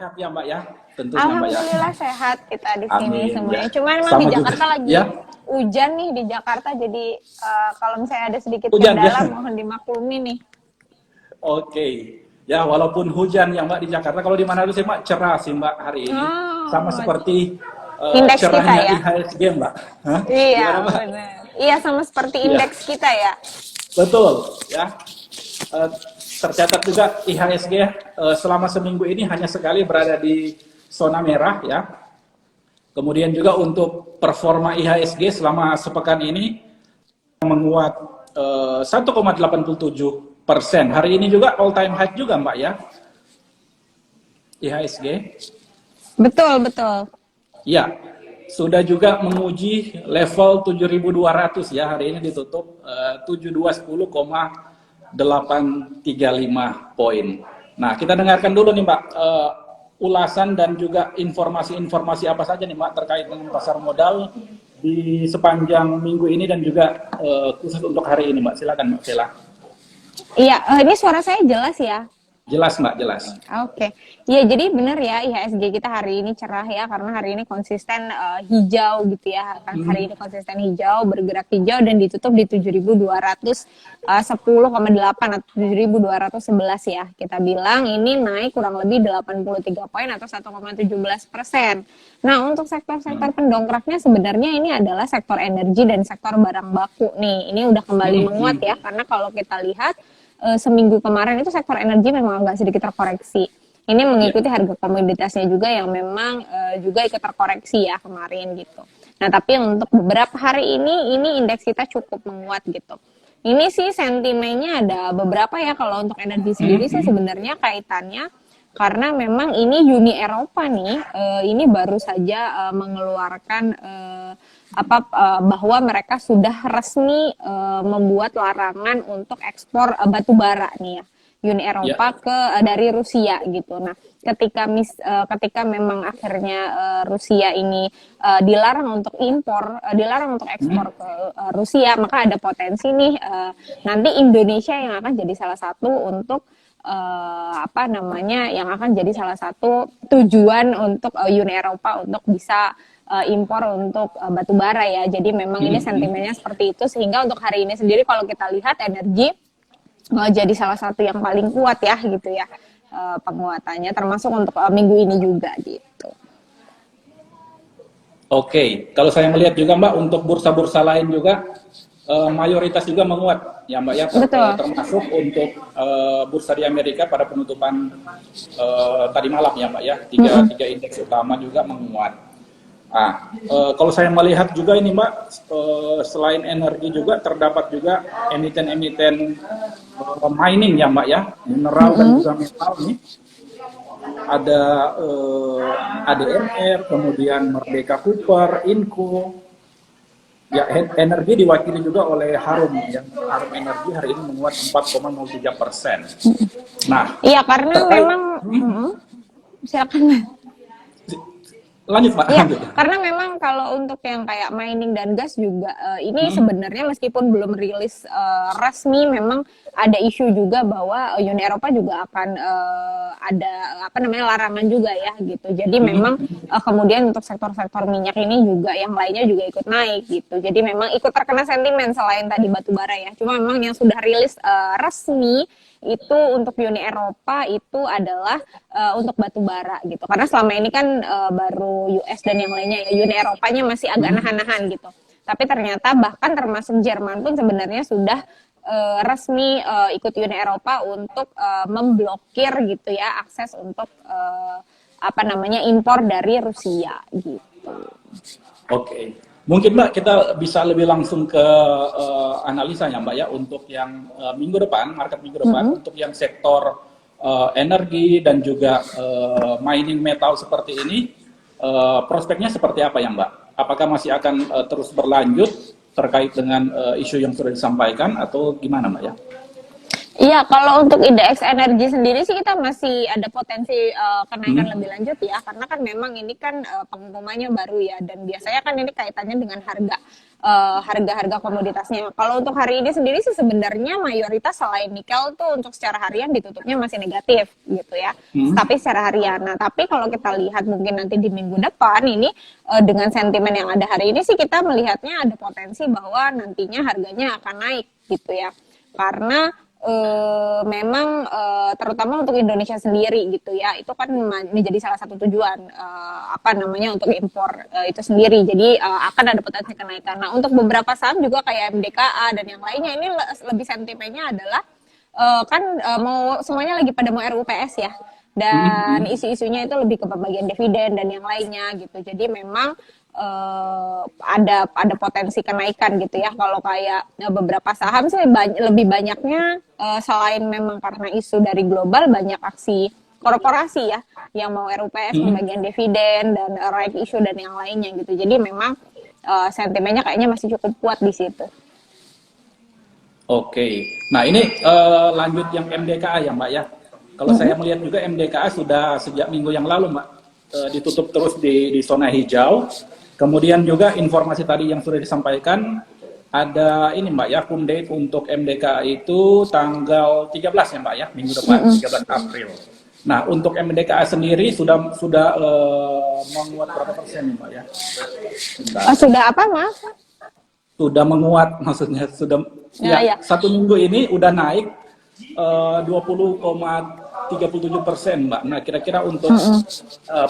sehat ya Mbak ya, tentunya Mbak ya. Alhamdulillah sehat kita di sini Amin semuanya. ya. Cuman emang Sama di juga Jakarta lagi ya. hujan nih di Jakarta, jadi kalau misalnya ada sedikit Hujan ya. kendala mohon dimaklumi nih. Oke. Ya, walaupun hujan ya Mbak di Jakarta, kalau di Manado sih Mbak cerah sih Mbak hari ini. Sama Oh, seperti indeks kita cerahnya ya. IHSG Mbak. Hah? Iya, Gimana Mbak? benar. Iya, sama seperti Iya, indeks kita ya. betul ya. Eh, Tercatat juga IHSG selama seminggu ini hanya sekali berada di zona merah ya. Kemudian juga untuk performa IHSG selama sepekan ini menguat 1,87%. Hari ini juga all time high juga Mbak ya, IHSG. Betul, betul. Ya, sudah juga menguji level 7.200 ya. Hari ini ditutup 7210,835 poin. Nah, kita dengarkan dulu nih Mbak ulasan dan juga informasi-informasi apa saja nih Mbak terkait dengan pasar modal di sepanjang minggu ini dan juga khusus untuk hari ini Mbak. Silakan Mbak Vela. Iya, ini suara saya jelas ya. Jelas Mbak, jelas. Oke, ya jadi benar ya IHSG kita hari ini cerah ya karena hari ini konsisten hijau gitu ya. Hari ini konsisten hijau, bergerak hijau dan ditutup di 7.210,8 atau 7.211 ya. Kita bilang ini naik kurang lebih 83 poin atau 1,17%. Nah, untuk sektor-sektor pendongkraknya sebenarnya ini adalah sektor energi dan sektor barang baku nih. Ini udah kembali menguat ya karena kalau kita lihat seminggu kemarin itu sektor energi memang agak sedikit terkoreksi. Ini mengikuti harga komoditasnya juga yang memang juga ikut terkoreksi ya kemarin gitu. Nah, tapi untuk beberapa hari ini indeks kita cukup menguat gitu. Ini sih sentimennya ada beberapa ya, kalau untuk energi sendiri sih sebenarnya kaitannya karena memang ini Uni Eropa nih ini baru saja mengeluarkan bahwa mereka sudah resmi membuat larangan untuk ekspor batu bara nih ya, Uni Eropa ke dari Rusia gitu. Nah, ketika memang akhirnya Rusia ini dilarang untuk impor, dilarang untuk ekspor ke Rusia, maka ada potensi nih nanti Indonesia yang akan jadi salah satu untuk yang akan jadi salah satu tujuan untuk Uni Eropa untuk bisa impor untuk batu bara ya. Jadi memang ini sentimennya seperti itu, sehingga untuk hari ini sendiri kalau kita lihat energi jadi salah satu yang paling kuat ya gitu ya penguatannya, termasuk untuk minggu ini juga gitu. Oke, kalau saya melihat juga Mbak untuk bursa-bursa lain juga mayoritas juga menguat ya Mbak ya, termasuk untuk bursa di Amerika pada penutupan tadi malam ya Mbak ya, tiga indeks utama juga menguat. Nah, kalau saya melihat juga ini Mbak, selain energi juga terdapat juga emiten-emiten mining ya Mbak ya, mineral dan juga metal nih. Ada ADMR, kemudian Merdeka Cooper, Inco. Ya, energi diwakili juga oleh Harum yang Harum Energi hari ini menguat 4,03%. Nah, iya karena memang silakan. Lanjut Pak. Iya, karena memang kalau untuk yang kayak mining dan gas juga ini sebenarnya meskipun belum rilis resmi, memang ada isu juga bahwa Uni Eropa juga akan ada larangan juga ya gitu. Jadi memang kemudian untuk sektor-sektor minyak ini juga yang lainnya juga ikut naik gitu. Jadi memang ikut terkena sentimen selain tadi batu bara ya. Cuma memang yang sudah rilis resmi itu untuk Uni Eropa itu adalah untuk batu bara gitu. Karena selama ini kan baru US dan yang lainnya ya, Uni Eropanya masih agak nahan-nahan gitu. Tapi ternyata bahkan termasuk Jerman pun sebenarnya sudah resmi ikut Uni Eropa untuk memblokir gitu ya akses untuk impor dari Rusia gitu. Oke. Mungkin Mbak kita bisa lebih langsung ke analisanya Mbak ya, untuk yang minggu depan, market minggu depan, untuk yang sektor energi dan juga mining metal seperti ini, prospeknya seperti apa ya Mbak? Apakah masih akan terus berlanjut terkait dengan isu yang sudah disampaikan atau gimana Mbak ya? Iya, kalau untuk indeks energi sendiri sih kita masih ada potensi kenaikan lebih lanjut ya, karena kan memang ini kan pengumumannya baru ya, dan biasanya kan ini kaitannya dengan harga harga-harga komoditasnya. Kalau untuk hari ini sendiri sih sebenarnya mayoritas selain nikel tuh untuk secara harian ditutupnya masih negatif gitu ya. Tapi secara harian. Nah, tapi kalau kita lihat mungkin nanti di minggu depan ini dengan sentimen yang ada hari ini sih kita melihatnya ada potensi bahwa nantinya harganya akan naik gitu ya. Karena memang terutama untuk Indonesia sendiri gitu ya, itu kan menjadi salah satu tujuan untuk impor itu sendiri. Jadi akan ada potensi kenaikan. Nah, untuk beberapa saham juga kayak MDKA dan yang lainnya ini lebih sentimennya adalah mau semuanya lagi pada mau RUPS ya. Dan isu-isunya itu lebih ke pembagian dividen dan yang lainnya gitu. Jadi memang ada potensi kenaikan gitu ya. Kalau kayak beberapa saham sih lebih banyaknya selain memang karena isu dari global, banyak aksi korporasi ya yang mau RUPS, pembagian dividen dan right issue dan yang lainnya gitu. Jadi memang sentimennya kayaknya masih cukup kuat di situ. Oke. Nah, ini lanjut yang MDKA ya Mbak ya. Kalau saya melihat juga MDKA sudah sejak minggu yang lalu Mbak ditutup terus di zona hijau. Kemudian juga informasi tadi yang sudah disampaikan, ada ini Mbak ya, update untuk MDKA itu tanggal 13 ya Mbak ya, minggu depan, 13 April. Nah, untuk MDKA sendiri sudah menguat berapa persen nih Mbak ya? Sudah apa Mas? Sudah menguat, maksudnya sudah ya. Satu minggu ini udah naik 20,37% Mbak. Nah, kira-kira untuk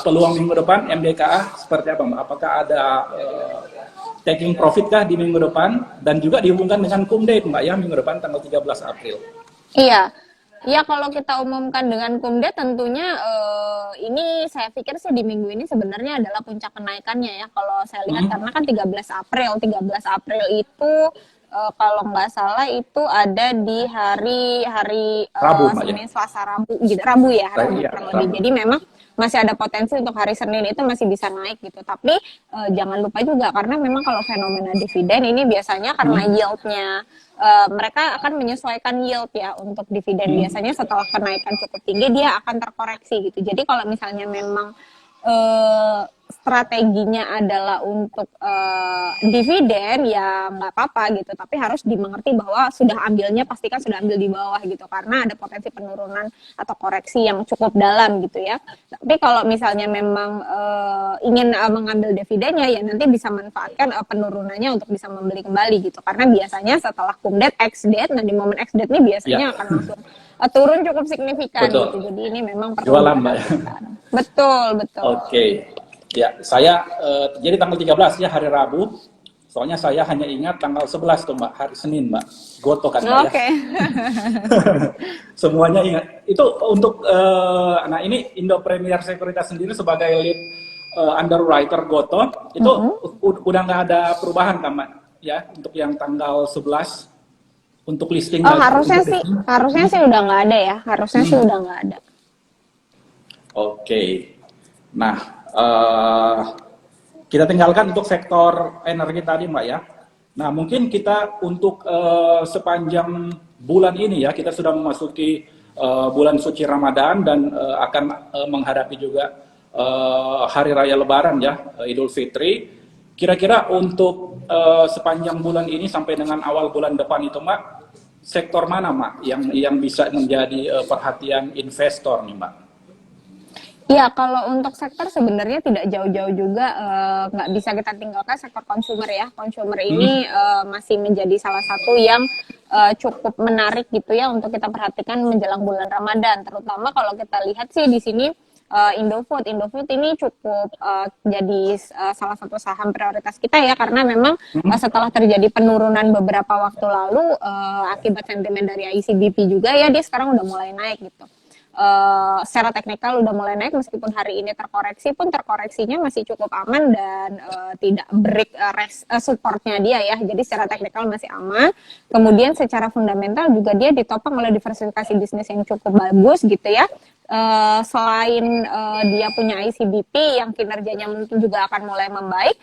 peluang minggu depan MDKA seperti apa Mbak? Apakah ada taking profit kah di minggu depan? Dan juga dihubungkan dengan cum date Mbak ya, minggu depan tanggal 13 April. Iya. Ya, kalau kita umumkan dengan cum date tentunya ini saya pikir sih di minggu ini sebenarnya adalah puncak kenaikannya ya. Kalau saya lihat karena kan 13 April itu kalau nggak salah itu ada di hari Rabu, Senin, Selasa, Rabu gitu. Rabu ya, kurang lebih. Jadi memang masih ada potensi untuk hari Senin itu masih bisa naik gitu. Tapi jangan lupa juga karena memang kalau fenomena dividen ini biasanya karena yieldnya mereka akan menyesuaikan yield ya untuk dividen. Biasanya setelah kenaikan cukup tinggi dia akan terkoreksi gitu. Jadi kalau misalnya memang strateginya adalah untuk dividen ya nggak apa-apa gitu, tapi harus dimengerti bahwa pastikan sudah ambil di bawah gitu karena ada potensi penurunan atau koreksi yang cukup dalam gitu ya. Tapi kalau misalnya memang ingin mengambil dividennya ya nanti bisa manfaatkan penurunannya untuk bisa membeli kembali gitu karena biasanya setelah cum date X date, nah di momen X date ini biasanya akan langsung turun cukup signifikan gitu. Jadi ini memang perlu jualan Mbak. Betul. Oke. Ya, saya jadi tanggal 13 ya hari Rabu. Soalnya saya hanya ingat tanggal 11 tuh Mbak, hari Senin Mbak. Goto kan Mbak ya. Semuanya ingat. Itu untuk nah ini Indo Premier Sekuritas sendiri sebagai lead underwriter Goto itu udah nggak ada perubahan kan Mbak ya untuk yang tanggal 11 untuk listing. Harusnya sih udah nggak ada ya. Harusnya sih udah nggak ada. Oke. Nah, kita tinggalkan untuk sektor energi tadi Mbak ya. Nah mungkin kita untuk sepanjang bulan ini ya, kita sudah memasuki bulan suci Ramadan dan akan menghadapi juga hari raya Lebaran ya, Idul Fitri. Kira-kira untuk sepanjang bulan ini sampai dengan awal bulan depan itu Mbak, sektor mana Mbak yang bisa menjadi perhatian investor nih Mbak? Ya, kalau untuk sektor sebenarnya tidak jauh-jauh juga, nggak bisa kita tinggalkan sektor consumer ya. Consumer ini masih menjadi salah satu yang cukup menarik gitu ya untuk kita perhatikan menjelang bulan Ramadan. Terutama kalau kita lihat sih di sini Indofood ini cukup jadi salah satu saham prioritas kita ya karena memang setelah terjadi penurunan beberapa waktu lalu akibat sentimen dari ICBP juga ya dia sekarang udah mulai naik gitu. Secara teknikal udah mulai naik meskipun hari ini terkoreksi pun terkoreksinya masih cukup aman dan tidak break supportnya dia ya, jadi secara teknikal masih aman. Kemudian secara fundamental juga dia ditopang oleh diversifikasi bisnis yang cukup bagus gitu ya. Selain dia punya ICBP yang kinerjanya mungkin juga akan mulai membaik,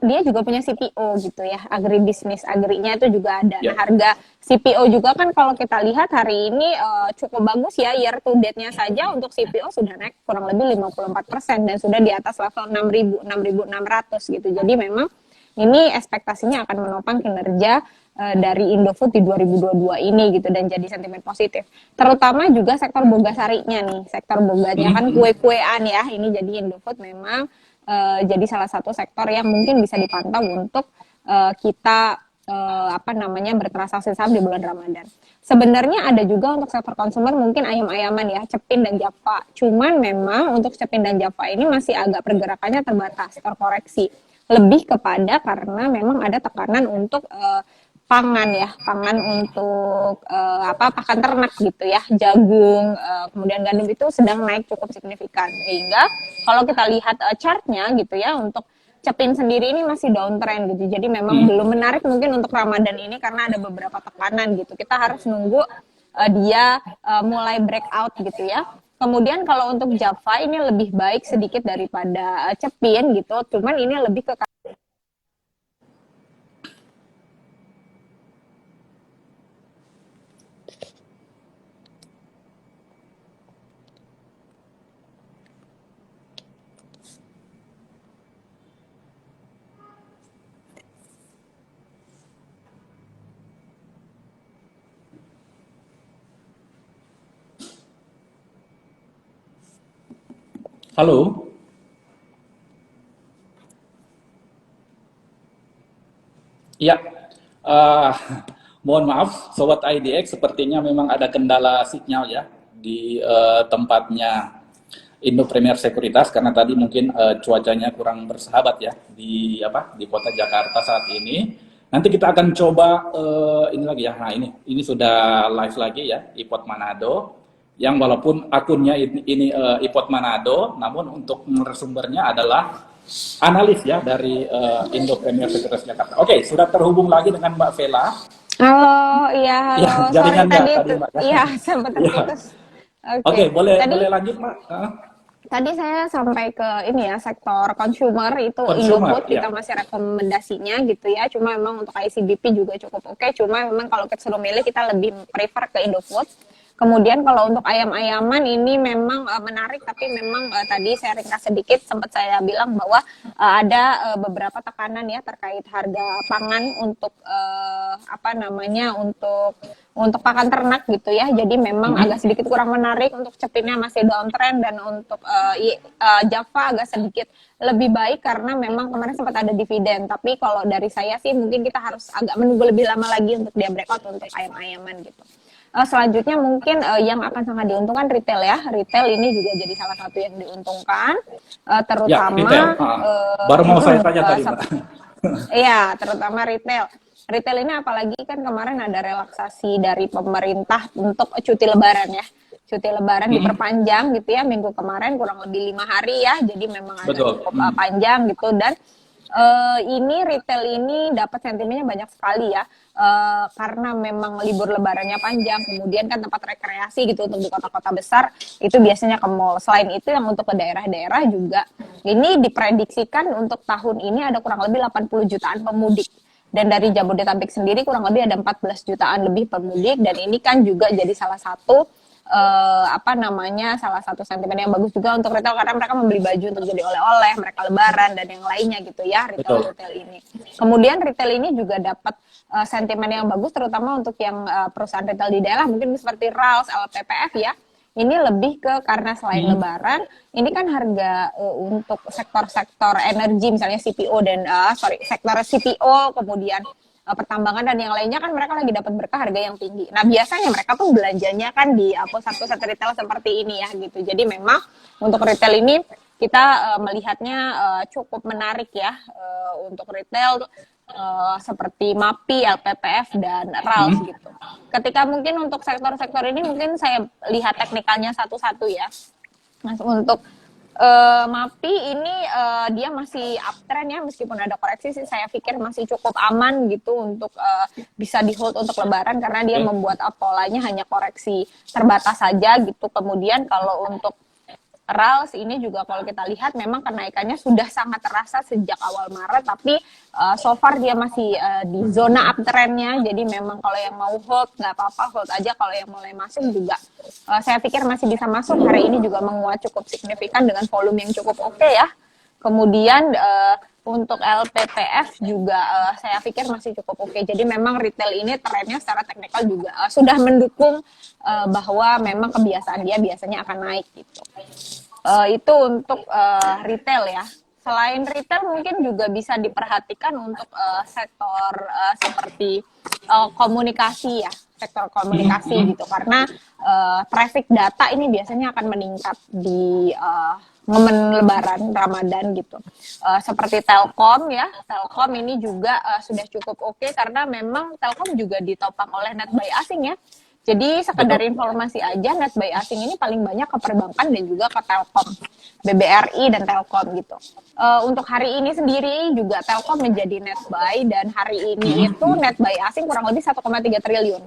dia juga punya CPO gitu ya, agribisnis, agrinya itu juga ada. Nah, harga CPO juga kan kalau kita lihat hari ini cukup bagus ya, year to date-nya saja untuk CPO sudah naik kurang lebih 54% dan sudah di atas level 6.600 gitu. Jadi memang ini ekspektasinya akan menopang kinerja dari Indofood di 2022 ini gitu dan jadi sentimen positif. Terutama juga sektor boga sarinya nih, sektor boganya kan kue-kuean ya. Ini jadi Indofood memang jadi salah satu sektor yang mungkin bisa dipantau untuk kita bertransaksi saham di bulan Ramadan. Sebenarnya ada juga untuk sektor konsumer mungkin ayam-ayaman ya, Cepin dan Java. Cuman memang untuk Cepin dan Java ini masih agak pergerakannya terbatas, terkoreksi. Lebih kepada karena memang ada tekanan untuk pangan ya, pangan untuk pakan ternak gitu ya, jagung, kemudian gandum itu sedang naik cukup signifikan. Sehingga kalau kita lihat chartnya gitu ya, untuk Cepin sendiri ini masih downtrend gitu. Jadi memang belum menarik mungkin untuk Ramadan ini karena ada beberapa tekanan gitu. Kita harus nunggu dia mulai breakout gitu ya. Kemudian kalau untuk Java ini lebih baik sedikit daripada Cepin gitu. Cuman ini lebih ke Halo. Ya, eh, mohon maaf, Sobat IDX, sepertinya memang ada kendala sinyal ya di tempatnya Indo Premier Sekuritas karena tadi mungkin cuacanya kurang bersahabat ya di kota Jakarta saat ini. Nanti kita akan coba ini lagi ya. Nah ini sudah live lagi ya iPod Manado yang walaupun akunnya ini iPod Manado, namun untuk sumbernya adalah analis ya dari Indo Premier Sekuritas Jakarta. Oke, sudah terhubung lagi dengan Mbak Vela. halo, iya halo. Ya, Sorry jaringannya tadi Mbak. iya sempat Ya. terputus. Oke, boleh Tadi lanjut Mbak. Tadi saya sampai ke ini ya, sektor consumer itu Consumer, Indofood ya. kita masih rekomendasinya gitu ya. Cuma memang untuk ICBP juga cukup oke. Cuma memang kalau kita suruh milih kita lebih prefer ke Indofood. Kemudian kalau untuk ayam-ayaman ini memang menarik, tapi memang tadi saya ringkas sedikit sempat saya bilang bahwa ada beberapa tekanan ya terkait harga pangan untuk untuk pakan ternak gitu ya. Jadi memang agak sedikit kurang menarik, untuk Cepinnya masih downtrend, dan untuk Java agak sedikit lebih baik karena memang kemarin sempat ada dividen. Tapi kalau dari saya sih mungkin kita harus agak menunggu lebih lama lagi untuk dia breakout untuk ayam-ayaman gitu. Selanjutnya mungkin yang akan sangat diuntungkan retail ya. Retail ini juga jadi salah satu yang diuntungkan, terutama ya, retail. Baru mau saya tanya tadi, Mbak. Iya, terutama retail. Retail ini apalagi kan kemarin ada relaksasi dari pemerintah untuk cuti lebaran ya. Cuti lebaran diperpanjang gitu ya, minggu kemarin kurang lebih 5 hari ya. Jadi memang agak cukup panjang gitu, dan ini retail ini dapat sentimennya banyak sekali ya, karena memang libur lebarannya panjang, kemudian kan tempat rekreasi gitu untuk di kota-kota besar itu biasanya ke mall. Selain itu yang untuk ke daerah-daerah juga ini diprediksikan untuk tahun ini ada kurang lebih 80 jutaan pemudik. Dan dari Jabodetabek sendiri kurang lebih ada 14 jutaan lebih pemudik, dan ini kan juga jadi salah satu salah satu sentimen yang bagus juga untuk retail karena mereka membeli baju untuk jadi oleh-oleh, mereka lebaran dan yang lainnya gitu ya, retail ini. Kemudian retail ini juga dapat sentimen yang bagus terutama untuk yang perusahaan retail di daerah mungkin seperti RALS, LPPF ya. Ini lebih ke karena selain lebaran, ini kan harga untuk sektor-sektor energi misalnya CPO dan sektor CPO kemudian pertambangan dan yang lainnya kan mereka lagi dapat berkah harga yang tinggi. Nah biasanya mereka tuh belanjanya kan di pusat-pusat retail seperti ini ya gitu. Jadi memang untuk retail ini kita melihatnya cukup menarik ya untuk retail seperti MAPI, LPPF dan RALS gitu. Ketika mungkin untuk sektor-sektor ini mungkin saya lihat teknikalnya satu-satu ya. Nah, untuk MAPI ini dia masih uptrend ya, meskipun ada koreksi sih saya pikir masih cukup aman gitu untuk bisa di hold untuk lebaran karena dia membuat polanya hanya koreksi terbatas saja gitu. Kemudian kalau untuk RALS ini juga kalau kita lihat memang kenaikannya sudah sangat terasa sejak awal Maret, tapi so far dia masih di zona uptrendnya. Jadi memang kalau yang mau hold nggak apa-apa, hold aja. Kalau yang mulai masuk juga saya pikir masih bisa masuk. Hari ini juga menguat cukup signifikan dengan volume yang cukup oke ya. Kemudian Untuk LPPF juga saya pikir masih cukup oke. Jadi memang retail ini trennya secara teknikal juga sudah mendukung bahwa memang kebiasaan dia biasanya akan naik gitu. Itu untuk retail ya. Selain retail mungkin juga bisa diperhatikan untuk sektor seperti komunikasi ya, sektor komunikasi gitu, karena traffic data ini biasanya akan meningkat di momen Lebaran Ramadan gitu. Seperti Telkom ya, Telkom ini juga sudah cukup oke karena memang Telkom juga ditopang oleh netbuy asing ya. Jadi sekedar informasi aja, netbuy asing ini paling banyak ke perbankan dan juga ke Telkom, BBRI dan Telkom gitu. Untuk hari ini sendiri juga Telkom menjadi netbuy dan hari ini itu netbuy asing kurang lebih 1,3 triliun.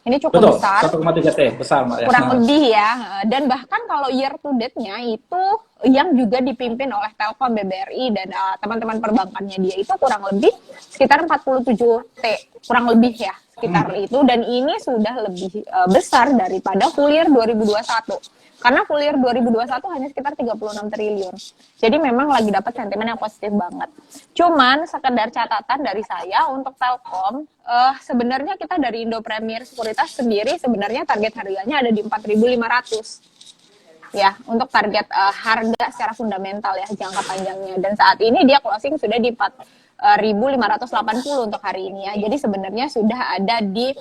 Ini cukup besar. 1,3 T, besar Mbak ya. Kurang lebih ya. Dan bahkan kalau year to date-nya itu yang juga dipimpin oleh Telkom, BBRI dan teman-teman perbankannya dia itu kurang lebih sekitar 47 T, kurang lebih ya, sekitar itu, dan ini sudah lebih besar daripada full year 2021. Karena full year 2021 hanya sekitar 36 triliun. Jadi memang lagi dapat sentimen yang positif banget. Cuman sekedar catatan dari saya untuk Telkom, sebenarnya kita dari Indo Premier Sekuritas sendiri sebenarnya target harganya ada di 4.500. Ya, untuk target harga secara fundamental ya, jangka panjangnya. Dan saat ini dia closing sudah di 4.580 untuk hari ini ya. Jadi sebenarnya sudah ada di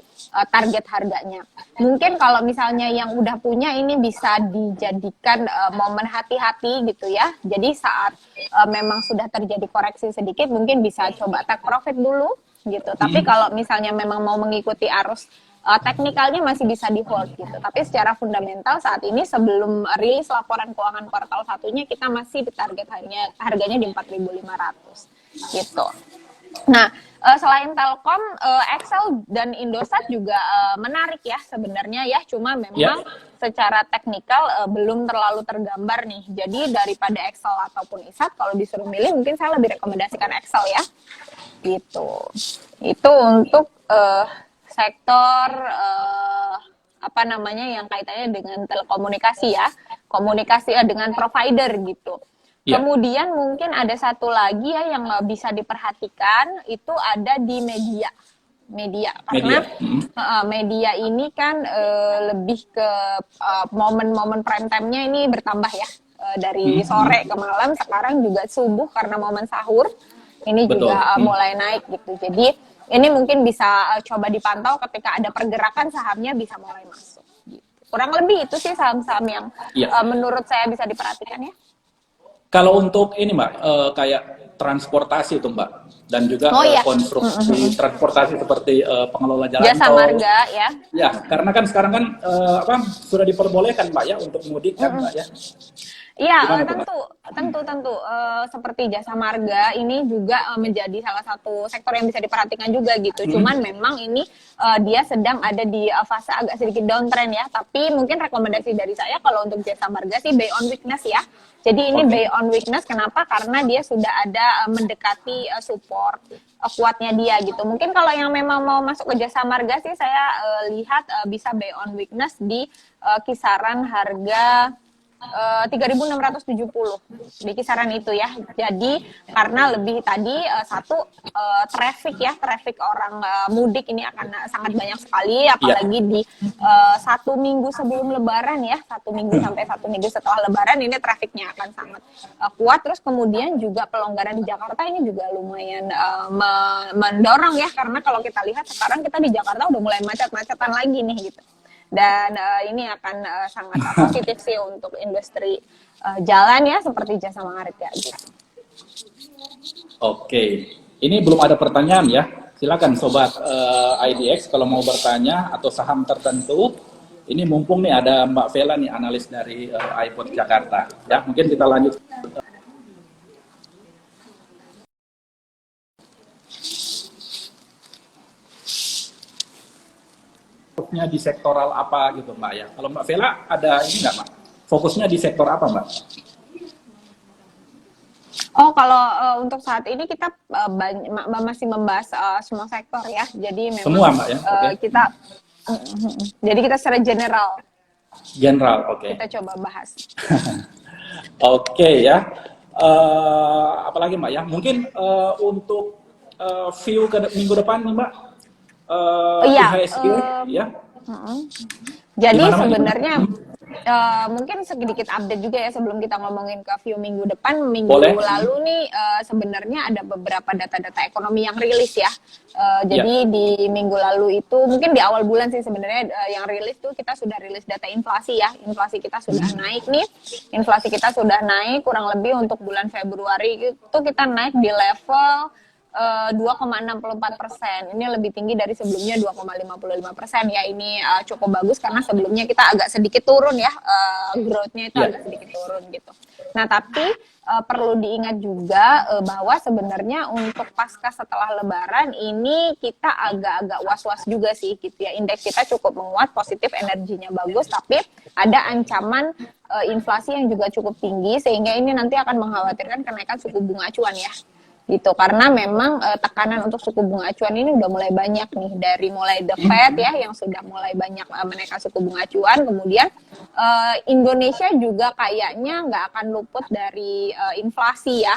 target harganya. Mungkin kalau misalnya yang udah punya ini bisa dijadikan momen hati-hati gitu ya. Jadi saat memang sudah terjadi koreksi sedikit, mungkin bisa coba take profit dulu gitu. Tapi kalau misalnya memang mau mengikuti arus teknikalnya masih bisa di hold gitu. Tapi secara fundamental saat ini sebelum rilis laporan keuangan kuartal satunya kita masih di target harganya di 4.500 gitu. Nah, selain Telkom, Excel dan Indosat juga menarik ya sebenarnya ya, cuma memang secara teknikal belum terlalu tergambar nih. Jadi daripada Excel ataupun ISAT, kalau disuruh milih mungkin saya lebih rekomendasikan Excel ya. Gitu. Itu untuk sektor apa namanya yang kaitannya dengan telekomunikasi ya, komunikasi dengan provider gitu. Kemudian mungkin ada satu lagi ya yang bisa diperhatikan, itu ada di media karena media ini kan lebih ke momen-momen prime time-nya ini bertambah ya, dari sore ke malam, sekarang juga subuh karena momen sahur ini juga mulai naik gitu. Jadi ini mungkin bisa coba dipantau ketika ada pergerakan sahamnya bisa mulai masuk. Gitu. Kurang lebih itu sih saham-saham yang menurut saya bisa diperhatikan ya. Kalau untuk ini Mbak, kayak transportasi itu Mbak, dan juga konstruksi transportasi seperti pengelola jalan Jasa tol. Marga ya. Ya, karena kan sekarang kan sudah diperbolehkan Mbak ya untuk mudik kan Mbak ya. Iya, tentu. Seperti Jasa Marga ini juga menjadi salah satu sektor yang bisa diperhatikan juga gitu. Cuman memang ini dia sedang ada di fase agak sedikit downtrend ya. Tapi mungkin rekomendasi dari saya kalau untuk Jasa Marga sih buy on weakness ya. Jadi ini buy on weakness, kenapa? Karena dia sudah ada mendekati support kuatnya dia gitu. Mungkin kalau yang memang mau masuk ke Jasa Marga sih saya lihat bisa buy on weakness di kisaran harga 3.670 di kisaran itu ya. Jadi karena lebih tadi traffic orang mudik ini akan sangat banyak sekali, apalagi di 1 minggu sebelum Lebaran ya, 1 minggu sampai 1 minggu setelah Lebaran ini trafficnya akan sangat kuat. Terus kemudian juga pelonggaran di Jakarta ini juga lumayan mendorong ya, karena kalau kita lihat sekarang kita di Jakarta udah mulai macet-macetan lagi nih gitu. Dan ini akan sangat positif sih untuk industri jalan ya, seperti Jasa Marga gitu. Oke, ini belum ada pertanyaan ya. Silakan sobat IDX kalau mau bertanya atau saham tertentu. Ini mumpung nih ada Mbak Vela nih, analis dari iPod Jakarta. Ya, mungkin kita lanjut. Fokusnya di sektoral apa gitu Mbak ya? Kalau Mbak Vela ada ini nggak Mbak? Fokusnya di sektor apa Mbak? Oh, kalau untuk saat ini kita masih membahas semua sektor ya. Jadi memang semua Mbak ya? Kita jadi kita secara general. General, oke. Kita coba bahas. Oke ya. apalagi Mbak ya, mungkin untuk view ke minggu depan nih Mbak, Iya, IHSG ya. jadi Gimana Mbak? sebenarnya mungkin sedikit update juga ya sebelum kita ngomongin ke view minggu depan. Minggu Boleh. lalu nih sebenarnya ada beberapa data-data ekonomi yang rilis ya. Jadi di minggu lalu itu mungkin di awal bulan sih sebenarnya yang rilis tuh kita sudah rilis data inflasi ya. Inflasi kita sudah naik nih. Inflasi kita sudah naik kurang lebih untuk bulan Februari itu kita naik di level 2,64%. Ini lebih tinggi dari sebelumnya 2,55% ya. Ini cukup bagus karena sebelumnya kita agak sedikit turun ya, growth-nya itu agak sedikit turun gitu. Nah tapi perlu diingat juga bahwa sebenarnya untuk pasca setelah Lebaran ini kita agak-agak was-was juga sih gitu ya. Indeks kita cukup menguat, positif, energinya bagus, tapi ada ancaman inflasi yang juga cukup tinggi sehingga ini nanti akan mengkhawatirkan kenaikan suku bunga acuan ya. Gitu, karena memang tekanan untuk suku bunga acuan ini udah mulai banyak nih, dari mulai The Fed ya yang sudah mulai banyak menaikkan suku bunga acuan, kemudian Indonesia juga kayaknya nggak akan luput dari inflasi ya,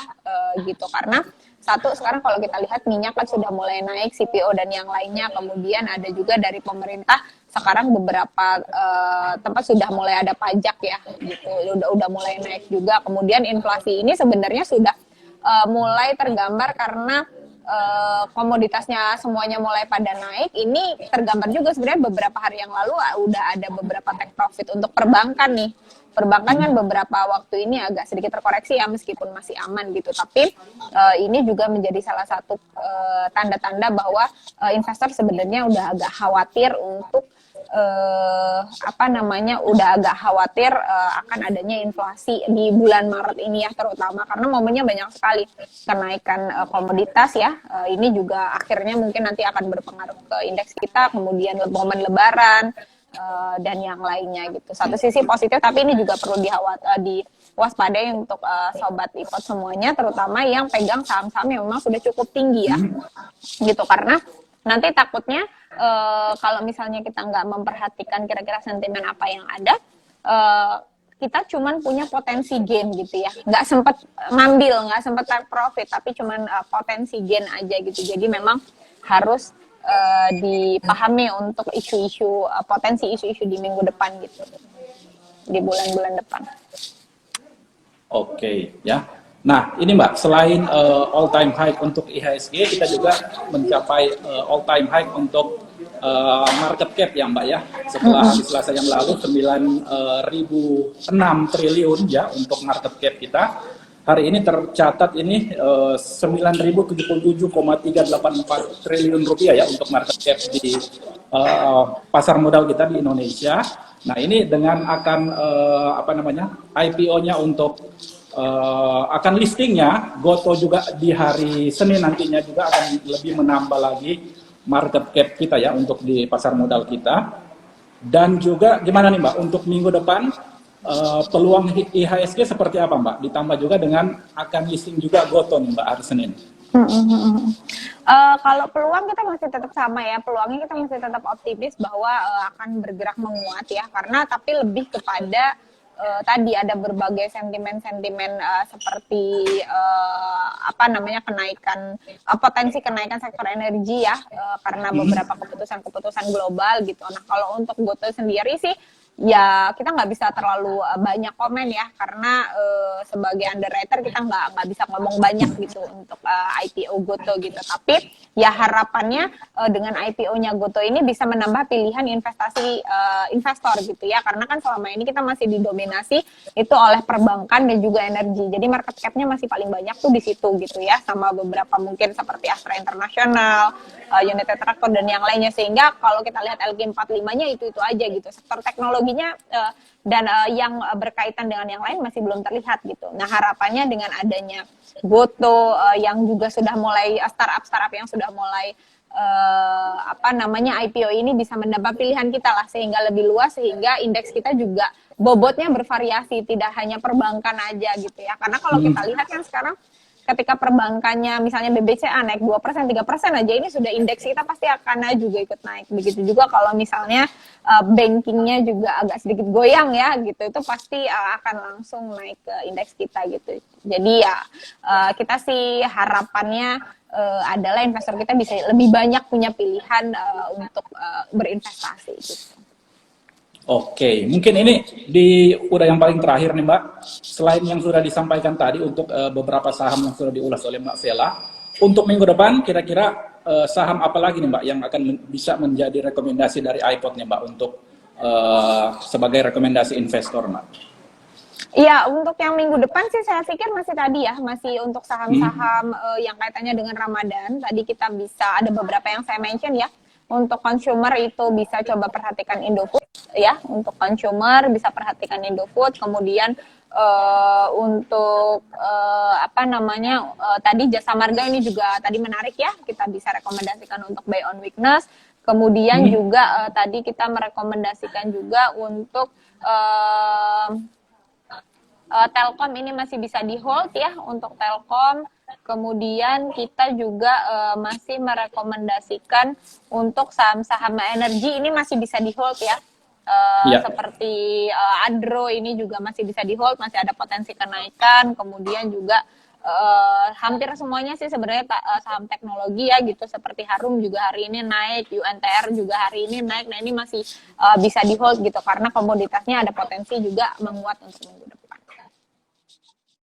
gitu, karena satu sekarang kalau kita lihat minyak kan sudah mulai naik, CPO dan yang lainnya, kemudian ada juga dari pemerintah sekarang beberapa tempat sudah mulai ada pajak ya, gitu, udah mulai naik juga, kemudian inflasi ini sebenarnya sudah mulai tergambar karena komoditasnya semuanya mulai pada naik. Ini tergambar juga sebenarnya beberapa hari yang lalu udah ada beberapa take profit untuk perbankan nih. Perbankan kan beberapa waktu ini agak sedikit terkoreksi ya meskipun masih aman gitu. Tapi ini juga menjadi salah satu tanda-tanda bahwa investor sebenarnya udah agak khawatir untuk udah agak khawatir akan adanya inflasi di bulan Maret ini ya, terutama karena momennya banyak sekali kenaikan komoditas ya. Ini juga akhirnya mungkin nanti akan berpengaruh ke indeks kita, kemudian momen Lebaran dan yang lainnya gitu. Satu sisi positif, tapi ini juga perlu diwaspadai untuk sobat ipot semuanya, terutama yang pegang saham-saham yang memang sudah cukup tinggi ya, gitu, karena nanti takutnya kalau misalnya kita nggak memperhatikan kira-kira sentimen apa yang ada, kita cuman punya potensi gain gitu ya, nggak sempat ngambil, nggak sempat take profit, tapi cuman potensi gain aja gitu. Jadi memang harus dipahami untuk isu-isu potensi isu-isu di minggu depan gitu, di bulan-bulan depan. Oke, ya. Nah, ini Mbak, selain all time high untuk IHSG, kita juga mencapai all time high untuk market cap ya Mbak ya. Setelah di Selasa yang lalu 9.006 triliun ya untuk market cap kita. Hari ini tercatat ini 9.077,384 triliun rupiah ya untuk market cap di pasar modal kita di Indonesia. Nah, ini dengan akan IPO-nya untuk akan listingnya Goto juga di hari Senin nantinya juga akan lebih menambah lagi market cap kita ya untuk di pasar modal kita. Dan juga gimana nih Mbak untuk minggu depan peluang IHSG seperti apa Mbak? Ditambah juga dengan akan listing juga Goto nih Mbak hari Senin. Kalau peluang kita masih tetap sama ya, peluangnya kita masih tetap optimis bahwa akan bergerak menguat ya, karena tapi lebih kepada tadi ada berbagai sentimen-sentimen seperti kenaikan potensi kenaikan sektor energi ya, karena beberapa keputusan global gitu. Nah kalau untuk Goto sendiri sih ya kita nggak bisa terlalu banyak komen ya, karena sebagai underwriter kita nggak bisa ngomong banyak gitu untuk IPO Goto gitu. Tapi ya harapannya dengan IPO-nya Goto ini bisa menambah pilihan investasi investor gitu ya, karena kan selama ini kita masih didominasi itu oleh perbankan dan juga energi. Jadi market cap-nya masih paling banyak tuh di situ gitu ya, sama beberapa mungkin seperti Astra International, United Tractor dan yang lainnya. Sehingga kalau kita lihat LQ45-nya itu aja gitu. Sektor teknologinya dan yang berkaitan dengan yang lain masih belum terlihat gitu. Nah harapannya dengan adanya Goto yang juga sudah mulai startup yang sudah mulai IPO ini bisa menambah pilihan kita lah, sehingga lebih luas, sehingga indeks kita juga bobotnya bervariasi, tidak hanya perbankan aja gitu ya. Karena kalau kita lihat kan sekarang ketika perbankannya misalnya BBCA naik 2%, 3% aja, ini sudah indeks kita pasti akan juga ikut naik. Begitu juga kalau misalnya bankingnya juga agak sedikit goyang ya gitu, itu pasti akan langsung naik ke indeks kita gitu. Jadi ya kita sih harapannya adalah investor kita bisa lebih banyak punya pilihan untuk berinvestasi gitu. Oke, mungkin ini udah yang paling terakhir nih Mbak. Selain yang sudah disampaikan tadi untuk beberapa saham yang sudah diulas oleh Mbak Vela, untuk minggu depan kira-kira saham apa lagi nih Mbak yang akan bisa menjadi rekomendasi dari iPod nih Mbak untuk sebagai rekomendasi investor Mbak? Iya, untuk yang minggu depan sih saya pikir masih tadi ya, masih untuk saham-saham yang kaitannya dengan Ramadan. Tadi kita bisa ada beberapa yang saya mention ya. Untuk consumer itu bisa coba perhatikan Indofood ya. Untuk consumer bisa perhatikan Indofood. Kemudian untuk tadi Jasa Marga ini juga tadi menarik ya. Kita bisa rekomendasikan untuk buy on weakness. Kemudian juga tadi kita merekomendasikan juga untuk Telkom ini masih bisa di hold ya untuk Telkom. Kemudian kita juga masih merekomendasikan untuk saham-saham energi ini masih bisa di hold ya. Seperti Adro ini juga masih bisa di hold, masih ada potensi kenaikan. Kemudian juga hampir semuanya sih sebenarnya saham teknologi ya gitu, seperti Harum juga hari ini naik, UNTR juga hari ini naik. Nah ini masih bisa di hold gitu karena komoditasnya ada potensi juga menguat untuk minggu depan.